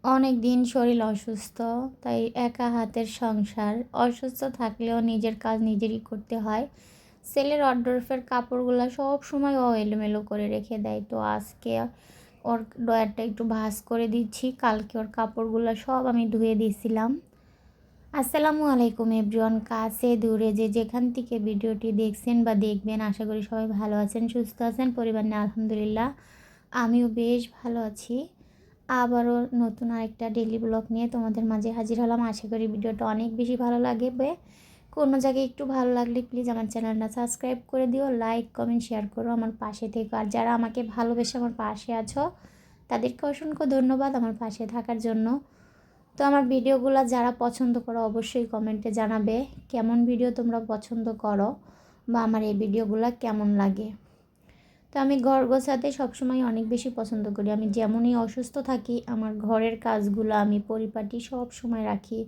অনেক দিন শরীর অসুস্থ, তাই একা হাতের সংসার। অসুস্থ থাকলেও নিজের কাজ নিজেরই করতে হয়। ছেলের ওয়ারড্রোবের কাপড়গুলো সব সময় ও এলোমেলো করে রেখে দেয়। তো আজকে ওর ড্রয়ারটা একটু ভাঁজ করে দিচ্ছি। কালকে ওর কাপড়গুলো সব আমি ধুয়ে দিয়েছিলাম। আসসালামু আলাইকুম এভরিওয়ান, কাছে দূরে যে যেখান থেকে ভিডিওটি দেখছেন বা দেখবেন, আশা করি সবাই ভালো আছেন, সুস্থ আছেন। পরিবার নিয়ে আলহামদুলিল্লাহ আমিও বেশ ভালো আছি। আবারও নতুন আরেকটা ডেইলি ব্লগ নিয়ে তোমাদের মাঝে হাজির হলাম। আশা করি ভিডিওটা অনেক বেশি ভালো লাগবে। কোনো জায়গায় একটু ভালো লাগলে প্লিজ আমার চ্যানেলটা সাবস্ক্রাইব করে দিও, লাইক কমেন্ট শেয়ার করো, আমার পাশে থেকো। আর যারা আমাকে ভালোবেসে আমার পাশে আছো তাদেরকে অসংখ্য ধন্যবাদ আমার পাশে থাকার জন্য। তো আমার ভিডিওগুলো যারা পছন্দ করো অবশ্যই কমেন্টে জানাবে কেমন ভিডিও তোমরা পছন্দ করো বা আমার এই ভিডিওগুলো কেমন লাগে। তো আমি ঘর গোছাতে সবসময় অনেক বেশি পছন্দ করি। আমি যেমনই অসুস্থ থাকি আমার ঘরের কাজগুলো আমি পরিপাটি সব সময় রাখি।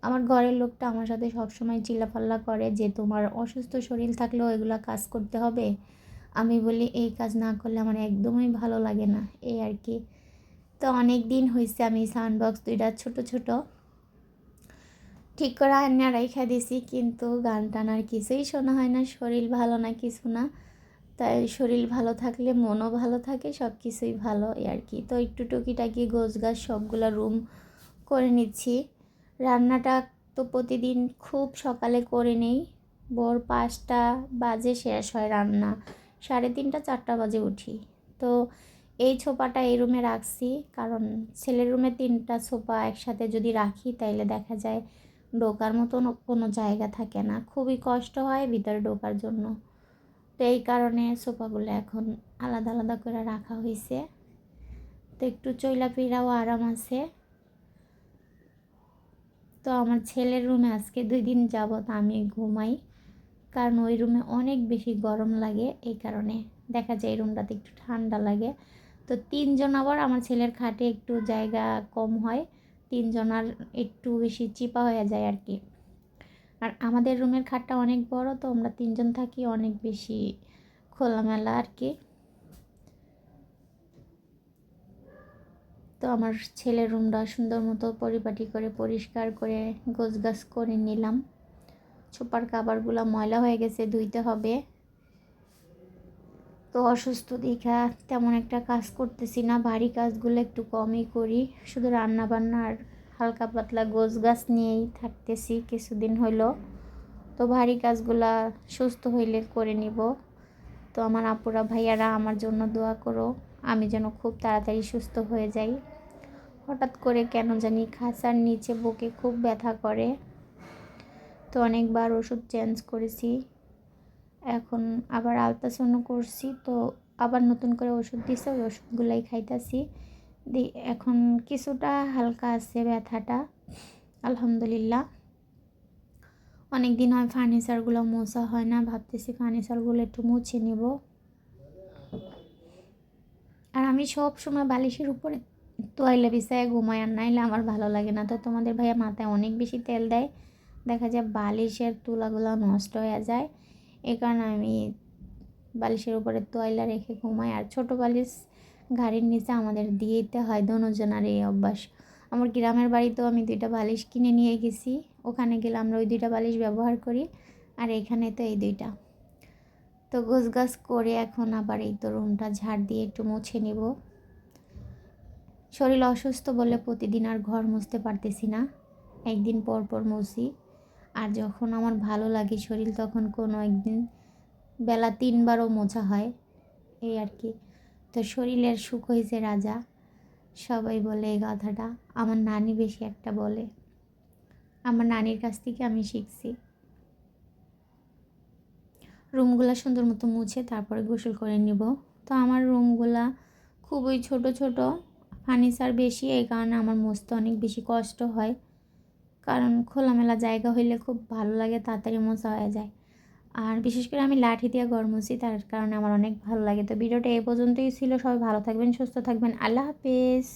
আমার ঘরের লোকটা আমার সাথে সবসময় চিল্লাপাল্লা করে যে তোমার অসুস্থ শরীর থাকলেও এগুলো কাজ করতে হবে। আমি বলি এই কাজ না করলে আমার একদমই ভালো লাগে না, এই আর কি। তো অনেক দিন হয়েছে আমি সাউন্ড বক্স দুইটা ছোট ছোট ঠিক করে আয়না রেখে দিছি, কিন্তু গান টান আর কিছুই শোনা হয় না। শরীর ভালো না কিছু না, তাই শরীর ভালো থাকলে মনও ভালো থাকে, সব কিছুই ভালো এই আর কি। তো একটু টুকিটাকি গোছগাছ সবগুলো রুম করে নিচ্ছি। রান্নাটা তো প্রতিদিন খুব সকালে করে নেই, ভোর 5টা বাজে শেষ হয় রান্না, 3:30 4টা বাজে উঠি। তো এই সোফাটা এই রুমে রাখছি, কারণ ছেলের রুমে 3টা সোফা একসাথে যদি রাখি তাইলে দেখা যায় ঢোকার মতন কোনো জায়গা থাকে না, খুবই কষ্ট হয় ভিতরে ঢোকার জন্য। তো এই কারণে সোফাগুলো এখন আলাদা আলাদা করে রাখা হয়েছে। তো একটু চইলাফেরাও আরাম আছে। তো আমার ছেলের রুমে আজকে 2 দিন যাবত আমি ঘুমাই, কারণ ওই রুমে অনেক বেশি গরম লাগে। এই কারণে দেখা যায় এই রুমটাতে একটু ঠান্ডা লাগে। তো 3জন, আবার আমার ছেলের খাটে একটু জায়গা কম হয়, 3জন আর একটু বেশি চিপা হয়ে যায় আর কি। আর আমাদের রুমের খাটটা অনেক বড়, তো আমরা 3জন থাকি, অনেক বেশি খোলামেলা আর কি। তো আমার ছেলের রুমটা সুন্দর মতো পরিপাটি করে পরিষ্কার করে গোছগাছ করে নিলাম। সোফার কাভারগুলো ময়লা হয়ে গেছে, ধুইতে হবে। তো অসুস্থ দেখা তেমন একটা কাজ করতেছি না, ভারী কাজগুলো একটু কমই করি, শুধু রান্না বান্না আর হালকা পাতলা গোছগাছ নিয়েই থাকতেছি কিছুদিন হইলো। তো ভারী কাজগুলা সুস্থ হইলে করে নিব। তো আমার আপুরা ভাইয়ারা আমার জন্য দোয়া করো, আমি যেন খুব তাড়াতাড়ি সুস্থ হয়ে যাই। হঠাৎ করে কেন জানি খাঁচার নিচে বুকে খুব ব্যথা করে। তো অনেকবার ওষুধ চেঞ্জ করেছি, এখন আবার আলট্রাসাউন্ড করছি, তো আবার নতুন করে ওষুধ দিছে, ওই ওষুধগুলাই খাইতেছি। এখন কিছুটা হালকা আছে ব্যথাটা, আলহামদুলিল্লাহ। অনেক দিন হয় ফার্নিচারগুলো মোছা হয় না, ভাবতেছি ফার্নিচারগুলো একটু মুছে নেব। আর আমি সব সময় বালিশের উপরে তোয়াইলে বিছায় ঘুমাই, আর নাইলে আমার ভালো লাগে না। তো তোমাদের ভাইয়া মাথায় অনেক বেশি তেল দেয়, দেখা যায় বালিশের তুলাগুলো নষ্ট হয়ে যায়। এই কারণে আমি বালিশের উপরে তোয়াইলা রেখে ঘুমাই। আর ছোটো বালিশ গাড়ির নিচে আমাদের দিতে হয়, দোনোজনার এই অভ্যাস। আমার গ্রামের বাড়িতেও আমি 2টা বালিশ কিনে নিয়ে গেছি, ওখানে গেলে আমরা ওই 2টা বালিশ ব্যবহার করি, আর এখানে তো এই 2টা। তো গোছগাছ করে এখন আবার এই তো রুমটা ঝাড় দিয়ে একটু মুছে নিব। শরীর অসুস্থ বলে প্রতিদিন আর ঘর মুছতে পারতেছি না, একদিন পর পর মুছি। আর যখন আমার ভালো লাগে শরীর, তখন কোনো একদিন বেলা 3বারও মোছা হয়, এই আর কি। তো শরীরের সুখ হয়েছে রাজা, সবাই বলে এই কথাটা। আমার নানি বেশি একটা বলে, আমার নানির কাছ থেকে আমি শিখছি। রুমগুলা সুন্দর মতো মুছে তারপরে গোসল করে নিব। তো আমার রুমগুলা খুবই ছোট ছোট, ফার্নিচার বেশি, এই কারণে আমার মুছতে অনেক বেশি কষ্ট হয়। কারণ খোলামেলা জায়গা হইলে খুব ভালো লাগে, তাড়াতাড়ি মোছা হয়ে যায়। আর বিশেষ করে আমি লাঠি দিয়ে ঘর মুছি, তার কারণে আমার অনেক ভালো লাগে। তো ভিডিওটা এই পর্যন্তই ছিল, সবাই ভালো থাকবেন, সুস্থ থাকবেন, আল্লাহ হাফেজ।